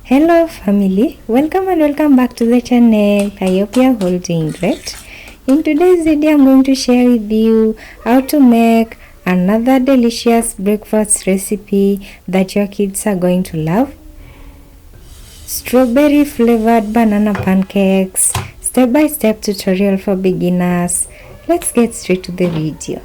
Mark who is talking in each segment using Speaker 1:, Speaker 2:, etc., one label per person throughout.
Speaker 1: Hello family, welcome and welcome back to the channel. I hope you are all doing great. In today's video I'm going to share with you how to make another delicious breakfast recipe that your kids are going to love. Strawberry flavored banana pancakes, step-by-step tutorial for beginners. Let's get straight to the video.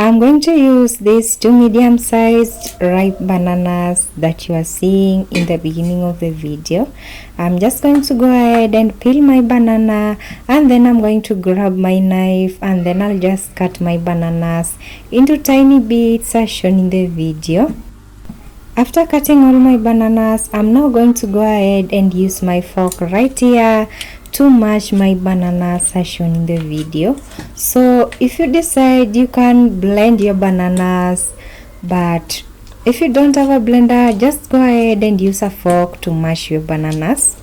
Speaker 1: I'm going to use these two medium-sized ripe bananas that you are seeing in the beginning of the video. I'm just going to go ahead and peel my banana, and then I'm going to grab my knife and then I'll just cut my bananas into tiny bits as shown in the video. After cutting all my bananas, I'm now going to go ahead and use my fork right here to mash my bananas as shown in the video. So if you decide, you can blend your bananas, but if you don't have a blender, just go ahead and use a fork to mash your bananas.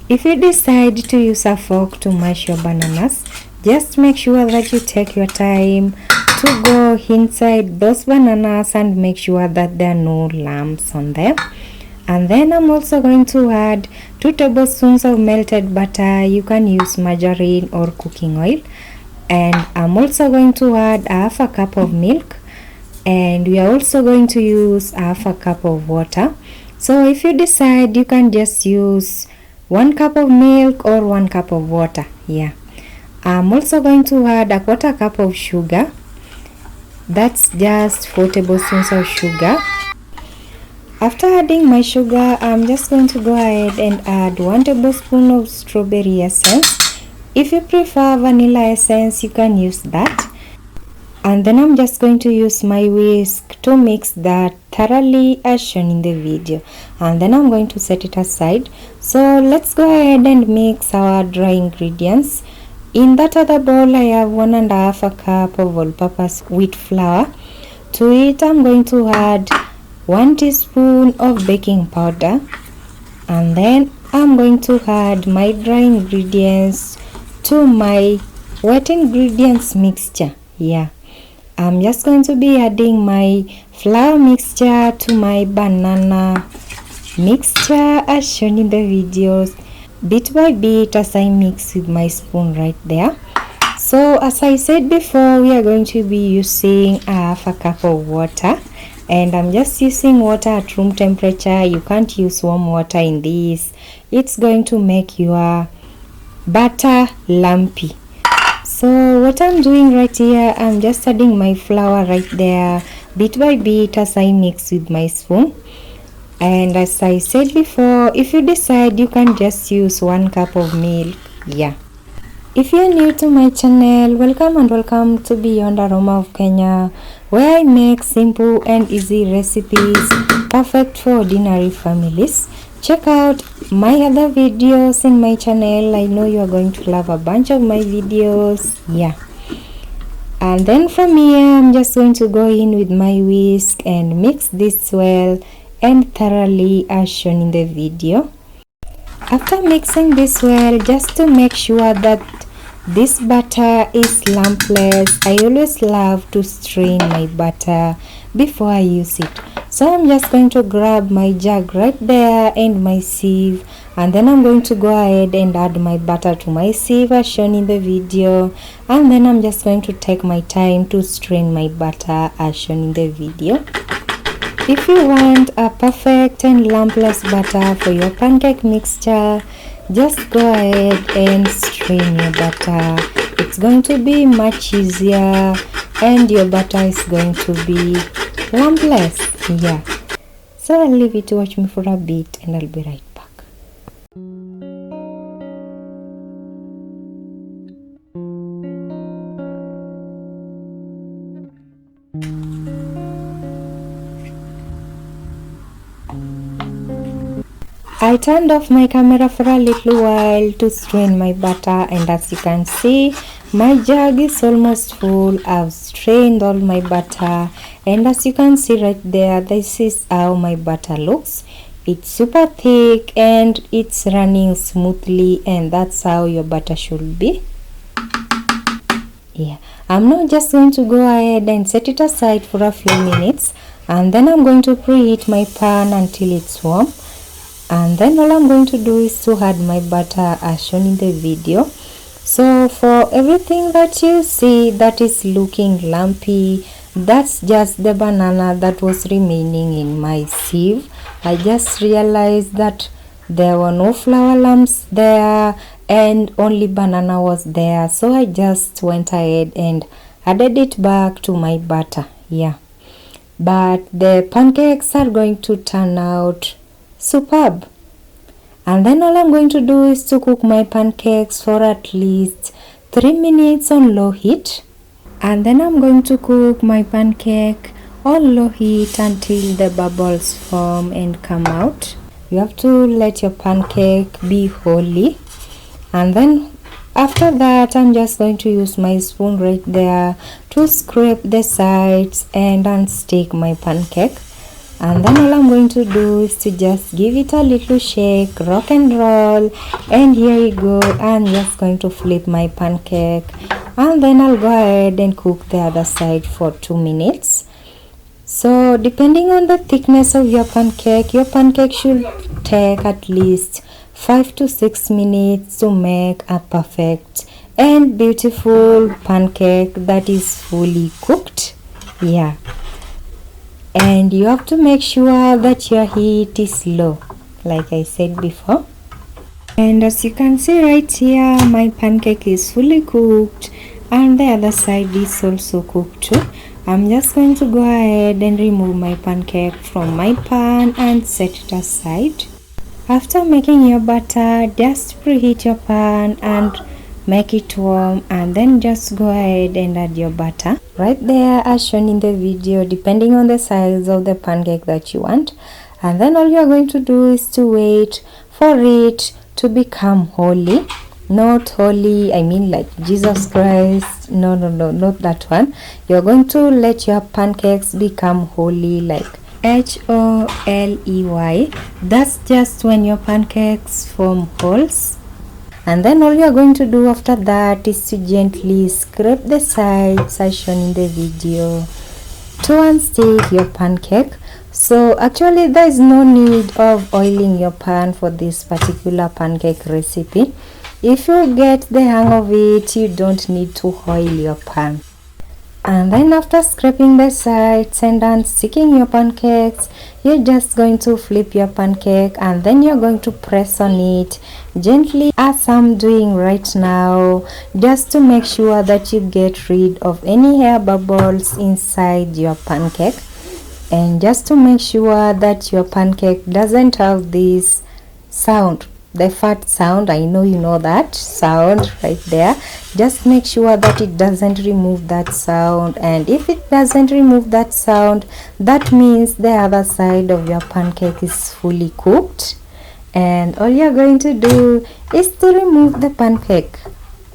Speaker 1: If you decide to use a fork to mash your bananas, just make sure that you take your time to go inside those bananas and make sure that there are no lumps on them. And then I'm also going to add 2 tablespoons of melted butter. You can use margarine or cooking oil. And I'm also going to add half a cup of milk. And we are also going to use half a cup of water. So if you decide, you can just use 1 cup of milk or 1 cup of water. Yeah. I'm also going to add a 1/4 cup of sugar. That's just 4 tablespoons of sugar. After adding my sugar, I'm just going to go ahead and add 1 tablespoon of strawberry essence. If you prefer vanilla essence, you can use that. And then I'm just going to use my whisk to mix that thoroughly as shown in the video. And then I'm going to set it aside. So let's go ahead and mix our dry ingredients. In that other bowl, I have 1.5 cup of all-purpose wheat flour. To it, I'm going to add 1 teaspoon of baking powder, and then I'm going to add my dry ingredients to my wet ingredients mixture. Yeah, I'm just going to be adding my flour mixture to my banana mixture as shown in the videos, bit by bit as I mix with my spoon right there. So as I said before, we are going to be using half a cup of water. And I'm just using water at room temperature. You can't use warm water in this. It's going to make your butter lumpy. So what I'm doing right here, I'm just adding my flour right there, bit by bit as I mix with my spoon. And as I said before, if you decide, you can just use 1 cup of milk. Yeah. If you're new to my channel, welcome and welcome to Beyond Aroma of Kenya, where I make simple and easy recipes perfect for ordinary families. Check out my other videos in my channel. I know you are going to love a bunch of my videos. Yeah. And then from here, I'm just going to go in with my whisk and mix this well and thoroughly as shown in the video. After mixing this well, just to make sure that this butter is lumpless, I always love to strain my butter before I use it. So I'm just going to grab my jug right there and my sieve, and then I'm going to go ahead and add my butter to my sieve as shown in the video, and then I'm just going to take my time to strain my butter as shown in the video. If you want a perfect and lumpless butter for your pancake mixture, just go ahead and strain your butter. It's going to be much easier and your butter is going to be lumpless. Yeah. So I'll leave you to watch me for a bit and I'll be right back. I turned off my camera for a little while to strain my butter, and as you can see, my jug is almost full. I've strained all my butter, and as you can see right there, this is how my butter looks. It's super thick and it's running smoothly, and that's how your butter should be. Yeah, I'm now just going to go ahead and set it aside for a few minutes, and then I'm going to preheat my pan until it's warm. And then all I'm going to do is to add my butter as shown in the video. So for everything that you see that is looking lumpy, that's just the banana that was remaining in my sieve. I just realized that there were no flour lumps there and only banana was there, so I just went ahead and added it back to my butter. Yeah, but the pancakes are going to turn out superb. And then all I'm going to do is to cook my pancakes for at least 3 minutes on low heat. And then I'm going to cook my pancake on low heat until the bubbles form and come out. You have to let your pancake be wholly. And then after that, I'm just going to use my spoon right there to scrape the sides and unstick my pancake. And then all I'm going to do is to just give it a little shake, rock and roll, and here you go. I'm just going to flip my pancake, and then I'll go ahead and cook the other side for 2 minutes. So depending on the thickness of your pancake should take at least 5 to 6 minutes to make a perfect and beautiful pancake that is fully cooked. Yeah, and you have to make sure that your heat is low, like I said before. And as you can see right here, my pancake is fully cooked and the other side is also cooked too. I'm just going to go ahead and remove my pancake from my pan and set it aside. After making your batter, just preheat your pan and make it warm, and then just go ahead and add your butter right there as shown in the video, depending on the size of the pancake that you want. And then all you're going to do is to wait for it to become holy. Not holy, I mean like Jesus Christ. No, not that one. You're going to let your pancakes become holy, like HOLEY. That's just when your pancakes form holes. And then all you're going to do after that is to gently scrape the sides as shown in the video to unstick your pancake. So actually there is no need of oiling your pan for this particular pancake recipe. If you get the hang of it, you don't need to oil your pan. And then after scraping the sides and unsticking your pancakes, you're just going to flip your pancake, and then you're going to press on it gently as I'm doing right now, just to make sure that you get rid of any air bubbles inside your pancake, and just to make sure that your pancake doesn't have this sound, the fart sound. I know you know that sound right there. Just make sure that it doesn't remove that sound, and if it doesn't remove that sound, that means the other side of your pancake is fully cooked. And all you're going to do is to remove the pancake.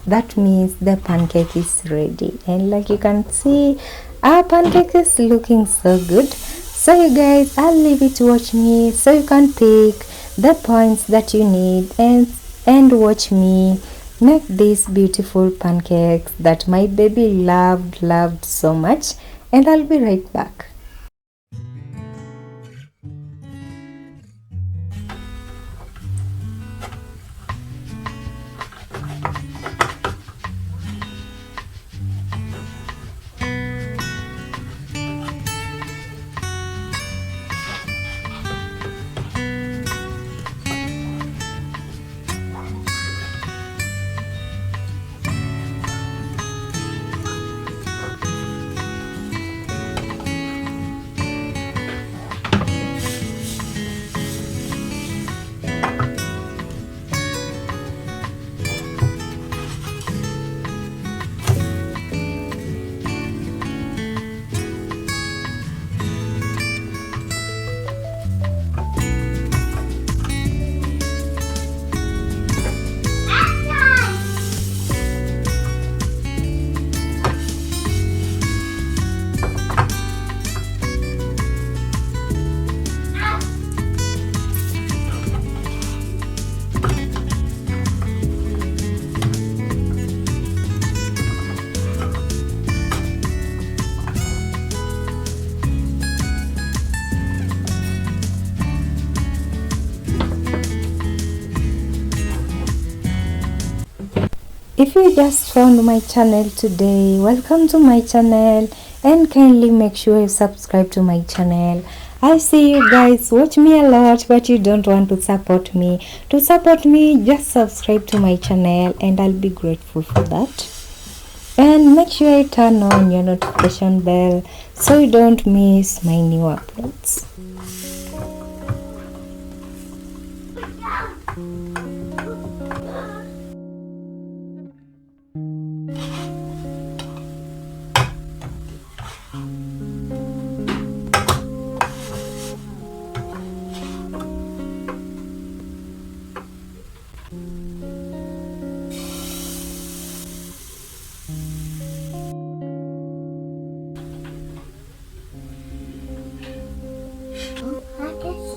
Speaker 1: That means the pancake is ready, and like you can see, our pancake is looking so good. So you guys, I'll leave it to watch me so you can pick the points that you need and watch me make these beautiful pancakes that my baby loved so much. And I'll be right back. If you just found my channel today, welcome to my channel, and kindly make sure you subscribe to my channel. I see you guys watch me a lot, but you don't want to support me. To support me, just subscribe to my channel and I'll be grateful for that. And make sure you turn on your notification bell so you don't miss my new uploads.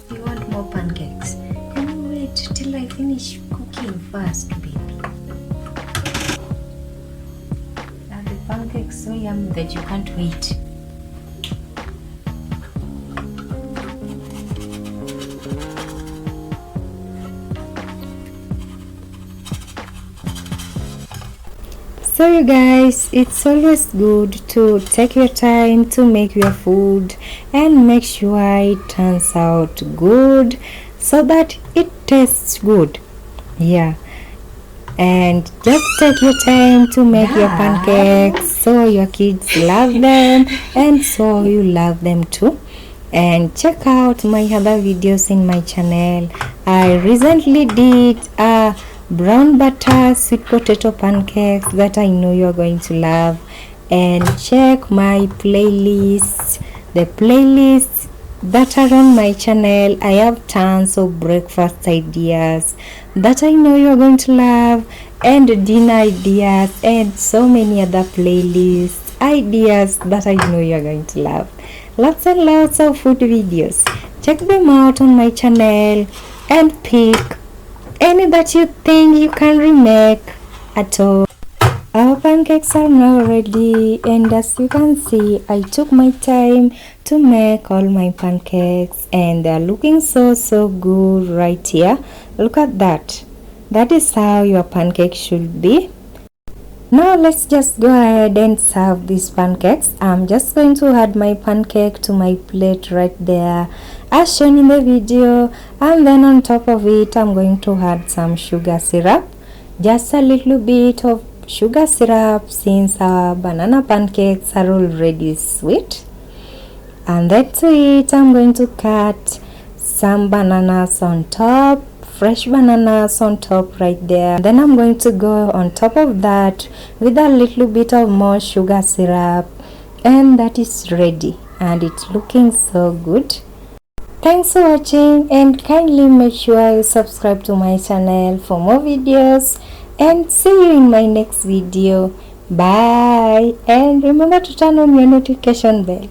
Speaker 1: You want more pancakes? Can you wait till I finish cooking first, baby? Are the pancakes so yummy that you can't wait? So you guys, it's always good to take your time to make your food and make sure it turns out good so that it tastes good. Yeah, and just take your time to make your pancakes so your kids love them and so you love them too. And check out my other videos in my channel. I recently did a brown butter sweet potato pancakes that I know you're going to love. And check my playlist, the playlists that are on my channel. I have tons of breakfast ideas that I know you're going to love, and dinner ideas, and so many other playlist ideas that I know you're going to love. Lots and lots of food videos. Check them out on my channel and pick any that you think you can remake at all. Our pancakes are now ready, and as you can see, I took my time to make all my pancakes and they're looking so good right here. Look at that. That is how your pancake should be. Now let's just go ahead and serve these pancakes. I'm just going to add my pancake to my plate right there as shown in the video, and then on top of it I'm going to add some sugar syrup, just a little bit of sugar syrup since our banana pancakes are already sweet. And then to it I'm going to cut some bananas on top, fresh bananas on top right there. Then I'm going to go on top of that with a little bit of more sugar syrup, and that is ready and it's looking so good. Thanks for watching, and kindly make sure you subscribe to my channel for more videos, and see you in my next video. Bye, and remember to turn on your notification bell.